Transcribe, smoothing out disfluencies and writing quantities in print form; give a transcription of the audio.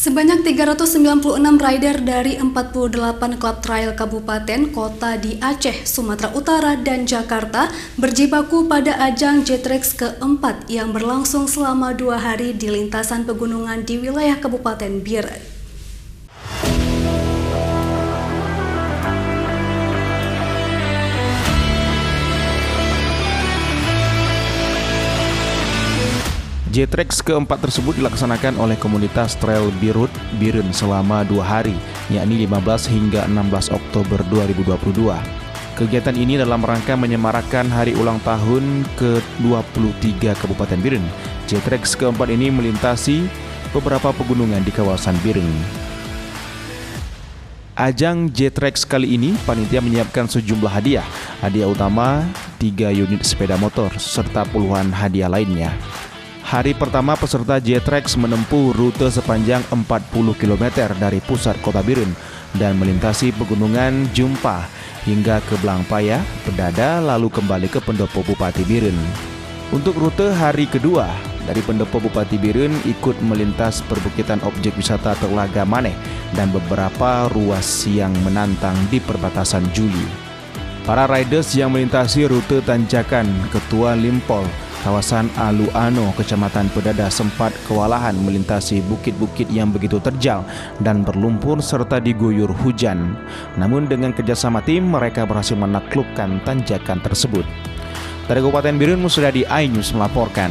Sebanyak 396 rider dari 48 klub trail kabupaten kota di Aceh, Sumatera Utara, dan Jakarta berjibaku pada ajang Jetrix keempat yang berlangsung selama 2 hari di lintasan pegunungan di wilayah Kabupaten Biren. Jetrix keempat tersebut dilaksanakan oleh komunitas Trail Biren selama 2 hari, yakni 15 hingga 16 Oktober 2022. Kegiatan ini dalam rangka menyemarakan hari ulang tahun ke-23 Kabupaten Biren. Jetrix keempat ini melintasi beberapa pegunungan di kawasan Biren. Ajang Jetrix kali ini, panitia menyiapkan sejumlah hadiah. Hadiah utama 3 unit sepeda motor, serta puluhan hadiah lainnya. Hari pertama peserta Jetrix menempuh rute sepanjang 40 km dari pusat kota Biren dan melintasi pegunungan Jumpa hingga ke Blangpaya, Pedada, lalu kembali ke Pendopo Bupati Biren. Untuk rute hari kedua, dari Pendopo Bupati Biren ikut melintas perbukitan objek wisata Telaga Maneh dan beberapa ruas yang menantang di perbatasan Juli. Para riders yang melintasi rute tanjakan Ketua Limpol, kawasan Aluano, Kecamatan Pedada sempat kewalahan melintasi bukit-bukit yang begitu terjal dan berlumpur serta diguyur hujan. Namun dengan kerjasama tim, mereka berhasil menaklukkan tanjakan tersebut. Dari Kabupaten Biren, Musradi iNews melaporkan.